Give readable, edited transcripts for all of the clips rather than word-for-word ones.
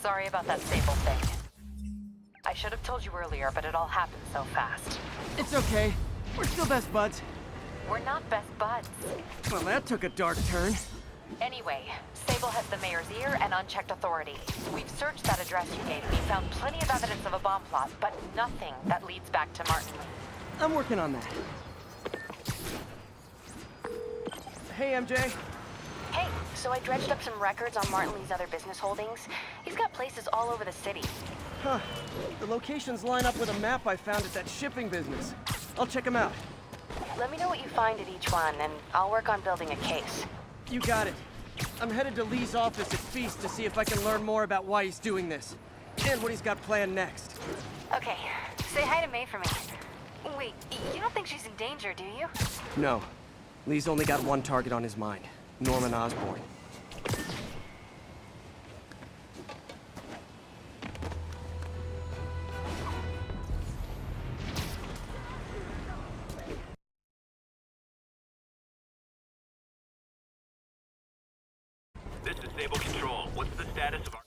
Sorry about that Sable thing. I should have told you earlier, but it all happened so fast. It's okay. We're still best buds. We're not best buds. Well, that took a dark turn. Anyway, Sable has the mayor's ear and unchecked authority. We've searched that address you gave me, found plenty of evidence of a bomb plot, but nothing that leads back to Martin. I'm working on that. Hey, MJ. Hey, so I dredged up some records on Martin Lee's other business holdings. He's got places all over the city. Huh. The locations line up with a map I found at that shipping business. I'll check them out. Let me know what you find at each one, and I'll work on building a case. You got it. I'm headed to Lee's office at Feast to see if I can learn more about why he's doing this. And what he's got planned next. Okay, say hi to May for me. Wait, you don't think she's in danger, do you? No. Lee's only got one target on his mind. Norman Osborn. This is Sable Control. What's the status of our...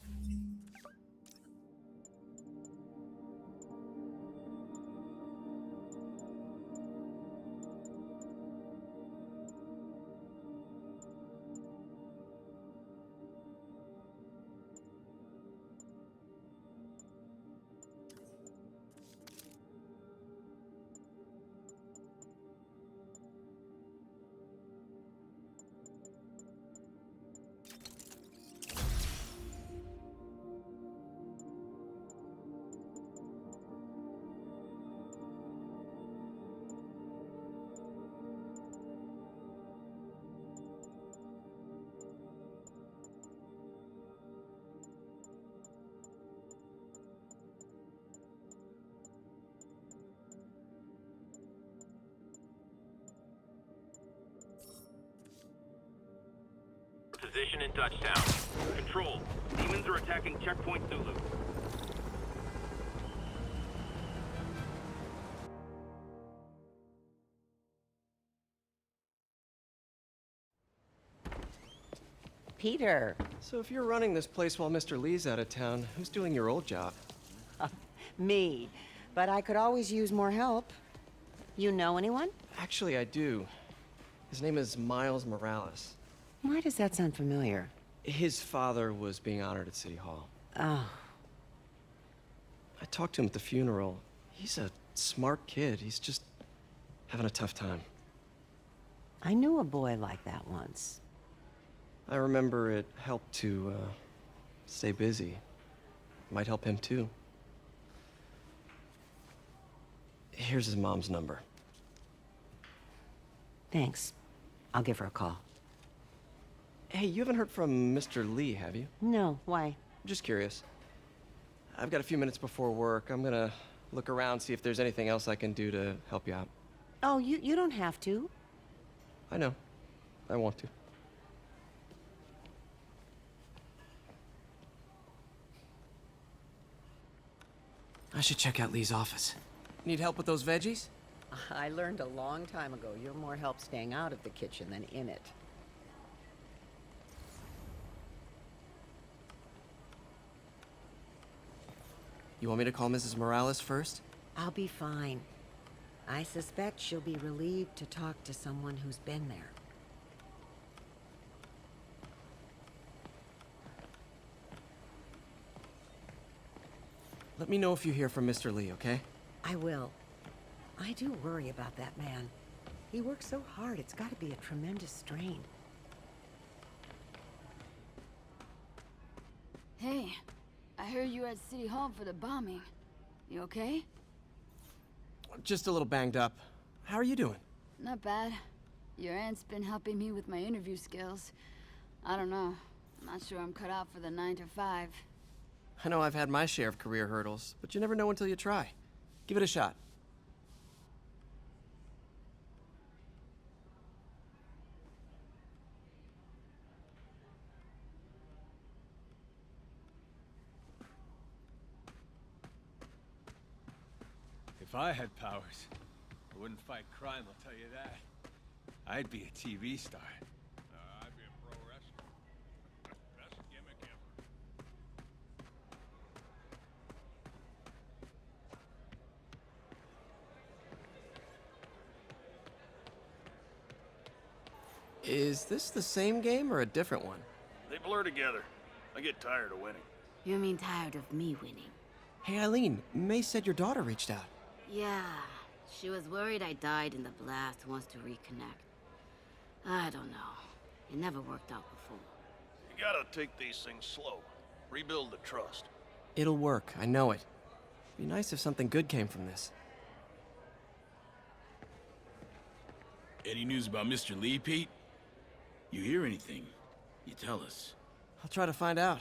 Position in touchdown. Control. Demons are attacking Checkpoint Zulu. Peter. So if you're running this place while Mr. Lee's out of town, who's doing your old job? Me. But I could always use more help. You know anyone? Actually, I do. His name is Miles Morales. Why does that sound familiar? His father was being honored at City Hall. Oh. I talked to him at the funeral. He's a smart kid. He's just having a tough time. I knew a boy like that once. I remember it helped to, stay busy. Might help him, too. Here's his mom's number. Thanks. I'll give her a call. Hey, you haven't heard from Mr. Lee, have you? No, why? Just curious. I've got a few minutes before work. I'm gonna look around, see if there's anything else I can do to help you out. Oh, you don't have to. I know. I want to. I should check out Lee's office. Need help with those veggies? I learned a long time ago you're more help staying out of the kitchen than in it. You want me to call Mrs. Morales first? I'll be fine. I suspect she'll be relieved to talk to someone who's been there. Let me know if you hear from Mr. Lee, okay? I will. I do worry about that man. He works so hard, it's got to be a tremendous strain. Hey, I heard you were at City Hall for the bombing. You okay? Just a little banged up. How are you doing? Not bad. Your aunt's been helping me with my interview skills. I don't know. I'm not sure I'm cut out for the 9 to 5. I know I've had my share of career hurdles, but you never know until you try. Give it a shot. If I had powers, I wouldn't fight crime, I'll tell you that. I'd be a TV star. I'd be a pro wrestler. Best gimmick ever. Is this the same game or a different one? They blur together. I get tired of winning. You mean tired of me winning? Hey, Eileen, May said your daughter reached out. Yeah, she was worried I died in the blast, wants to reconnect. I don't know. It never worked out before. You gotta take these things slow. Rebuild the trust. It'll work, I know it. Be nice if something good came from this. Any news about Mr. Lee, Pete? You hear anything? You tell us. I'll try to find out.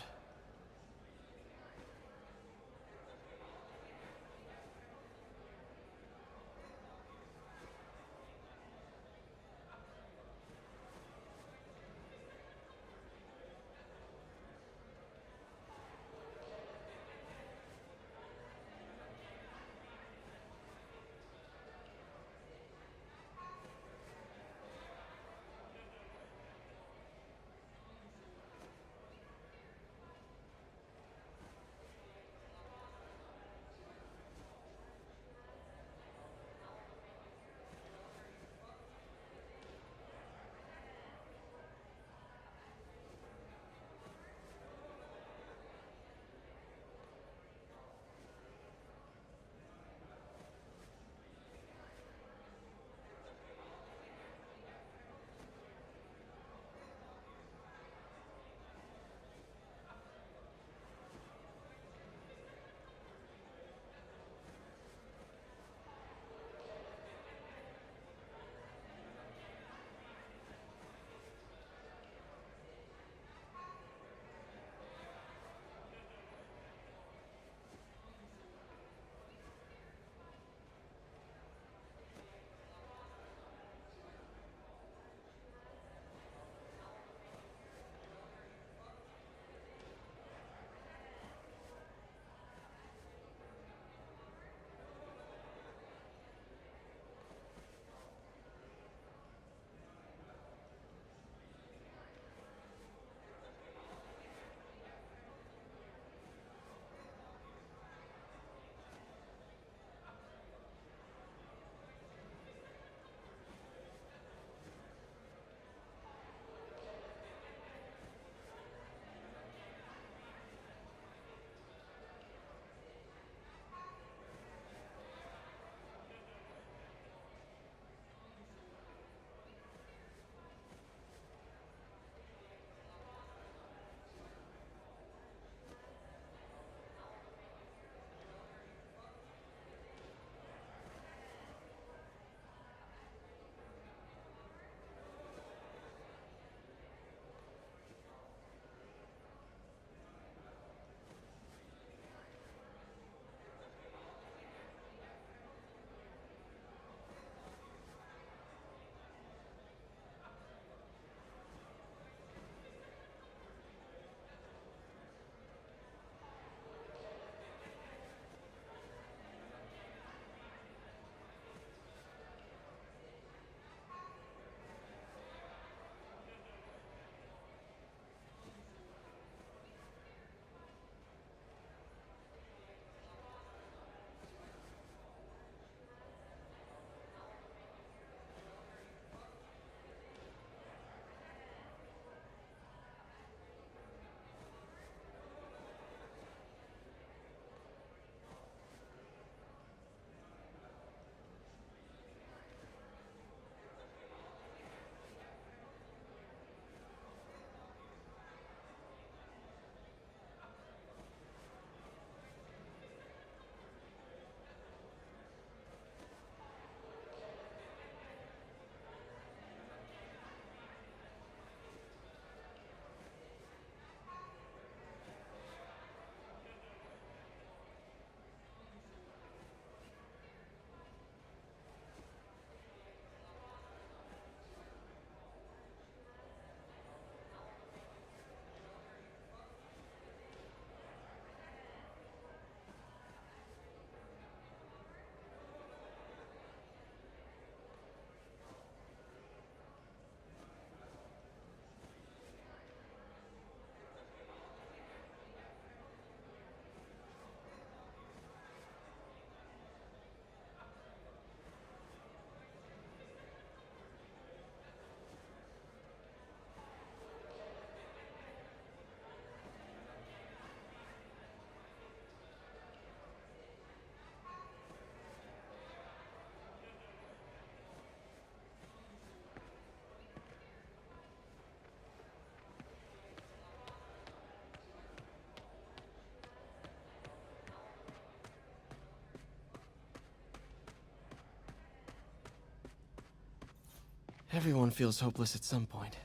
Everyone feels hopeless at some point.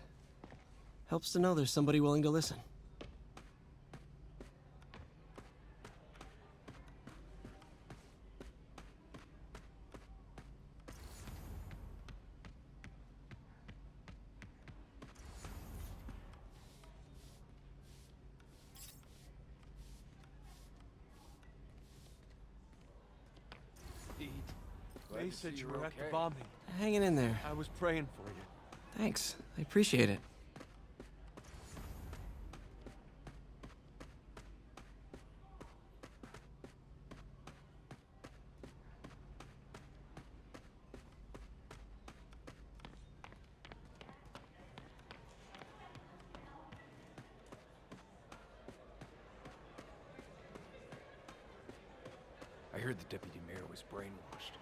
Helps to know there's somebody willing to listen. They said you were at the bombing. Hanging in there. I was praying for you. Thanks. I appreciate it. I heard the deputy mayor was brainwashed.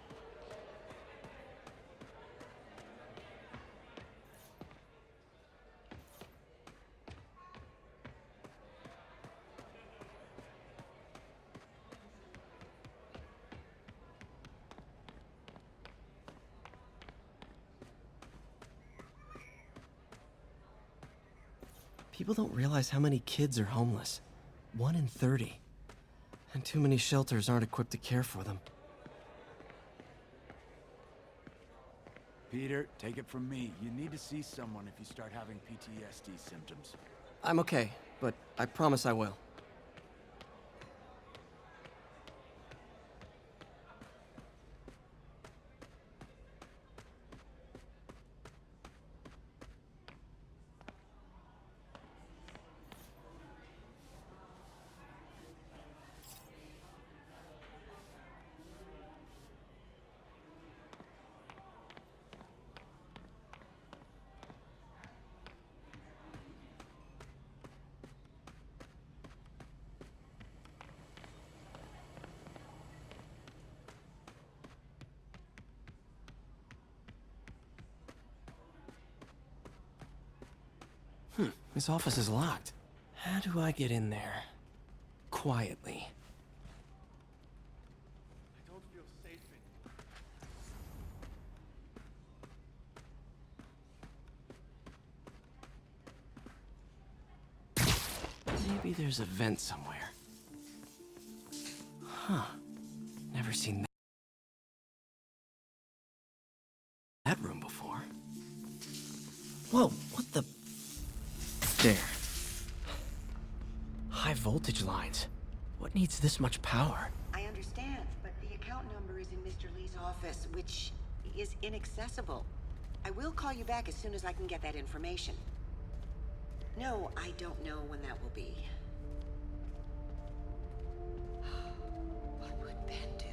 People don't realize how many kids are homeless. 1 in 30. And too many shelters aren't equipped to care for them. Peter, take it from me. You need to see someone if you start having PTSD symptoms. I'm okay, but I promise I will. This office is locked. How do I get in there? Quietly. I don't feel safe in. Maybe there's a vent somewhere. Huh. Never seen that room before. Whoa, what the... There. High voltage lines. What needs this much power? I understand, but the account number is in Mr. Lee's office, which is inaccessible. I will call you back as soon as I can get that information. No, I don't know when that will be. What would Ben do?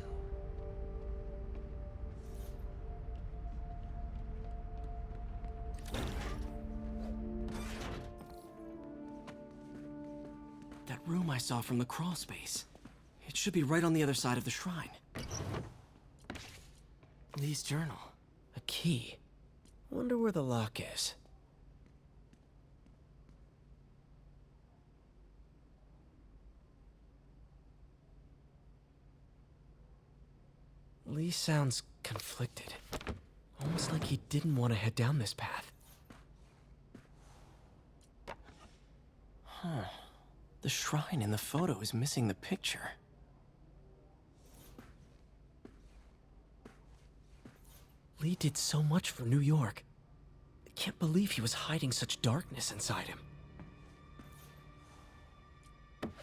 That room I saw from the crawl space. It should be right on the other side of the shrine. Lee's journal. A key. Wonder where the lock is. Lee sounds conflicted. Almost like he didn't want to head down this path. Huh. The shrine in the photo is missing the picture. Lee did so much for New York. I can't believe he was hiding such darkness inside him.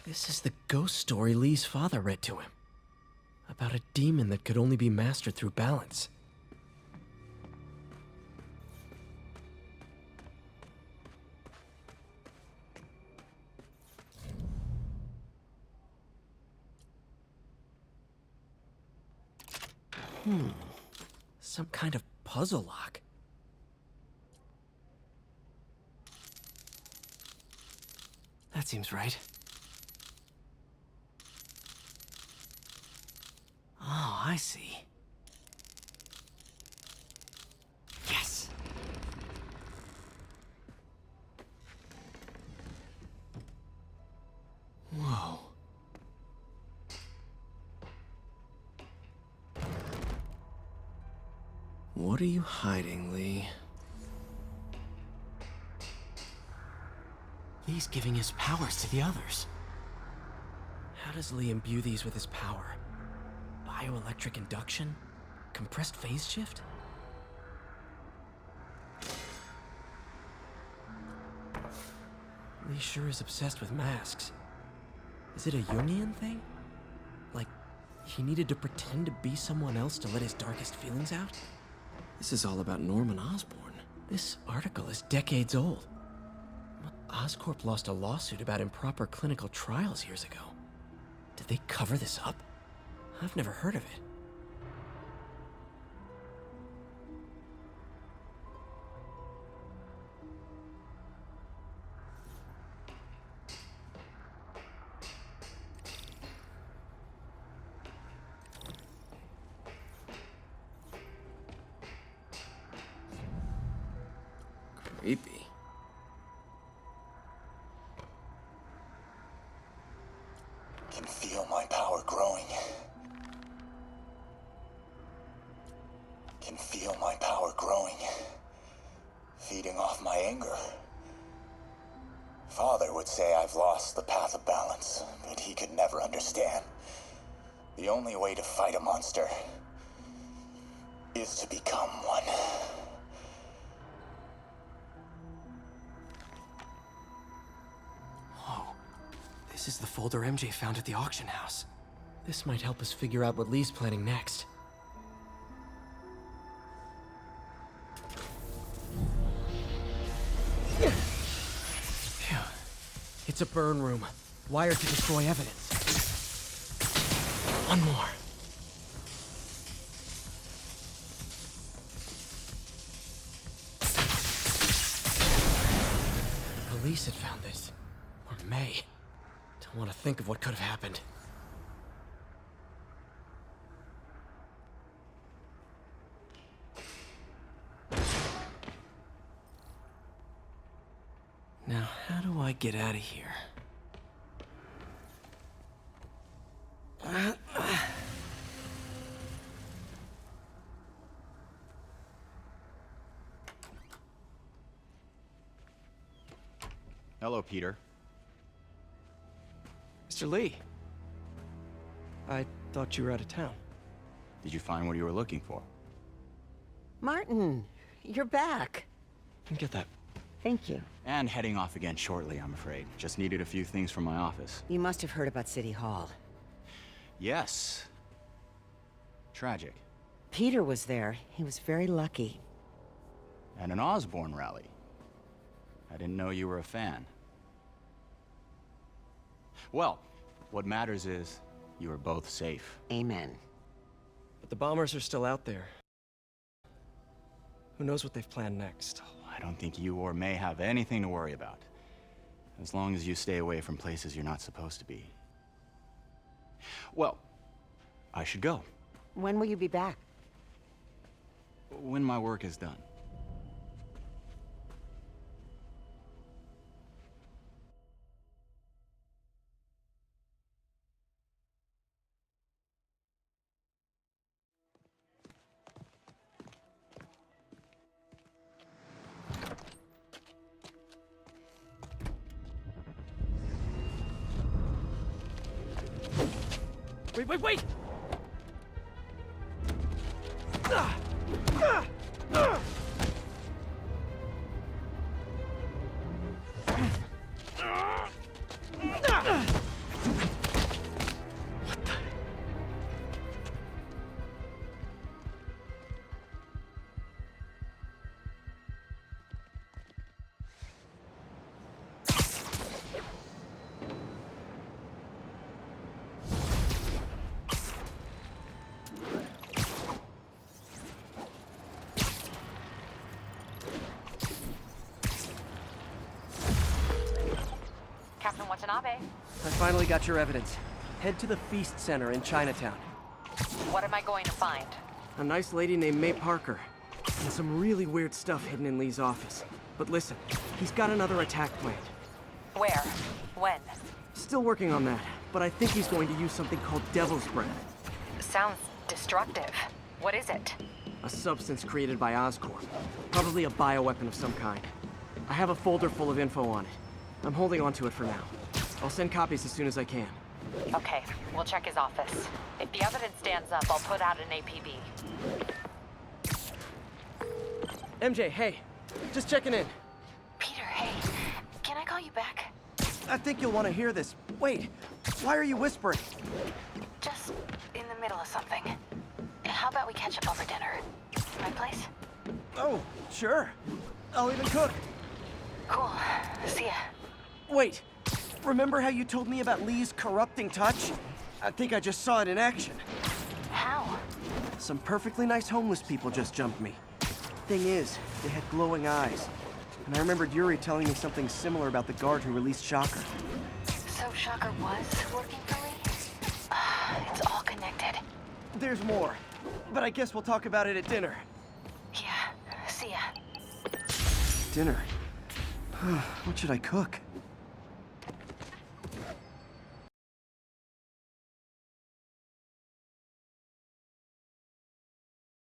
This is the ghost story Lee's father read to him. About a demon that could only be mastered through balance. Some kind of puzzle lock. That seems right. Oh, I see. Yes! Whoa. What are you hiding, Lee? Lee's giving his powers to the others. How does Lee imbue these with his power? Bioelectric induction? Compressed phase shift? Lee sure is obsessed with masks. Is it a Jungian thing? Like, he needed to pretend to be someone else to let his darkest feelings out? This is all about Norman Osborn. This article is decades old. Oscorp lost a lawsuit about improper clinical trials years ago. Did they cover this up? I've never heard of it. Creepy. Can feel my power growing. Can feel my power growing. Feeding off my anger. Father would say I've lost the path of balance, but he could never understand. The only way to fight a monster is to become one. This is the folder MJ found at the auction house. This might help us figure out what Lee's planning next. Phew. It's a burn room, wired to destroy evidence. One more. The police had found this. Or may. I want to think of what could have happened. Now, how do I get out of here? Hello, Peter. Mr. Lee. I thought you were out of town. Did you find what you were looking for? Martin, you're back. Get that. Thank you. And heading off again shortly, I'm afraid. Just needed a few things from my office. You must have heard about City Hall. Yes. Tragic. Peter was there. He was very lucky. And an Osborn rally. I didn't know you were a fan. Well, what matters is you are both safe. Amen. But the bombers are still out there. Who knows what they've planned next? I don't think you or May have anything to worry about. As long as you stay away from places you're not supposed to be. Well, I should go. When will you be back? When my work is done. Wait! Captain Watanabe, I finally got your evidence. Head to the Feast Center in Chinatown. what am I going to find? A nice lady named May Parker. And some really weird stuff hidden in Lee's office. But listen, he's got another attack planned. Where? When? Still working on that, but I think he's going to use something called Devil's Breath. Sounds destructive. What is it? A substance created by Oscorp. Probably a bioweapon of some kind. I have a folder full of info on it. I'm holding on to it for now. I'll send copies as soon as I can. Okay, we'll check his office. If the evidence stands up, I'll put out an APB. MJ, hey. Just checking in. Peter, hey. Can I call you back? I think you'll want to hear this. Wait, why are you whispering? Just in the middle of something. How about we catch up over dinner? My place? Oh, sure. I'll even cook. Cool. See ya. Wait, remember how you told me about Lee's corrupting touch? I think I just saw it in action. How? Some perfectly nice homeless people just jumped me. Thing is, they had glowing eyes. And I remembered Yuri telling me something similar about the guard who released Shocker. So Shocker was working for Lee? It's all connected. There's more, but I guess we'll talk about it at dinner. Yeah, see ya. Dinner? What should I cook?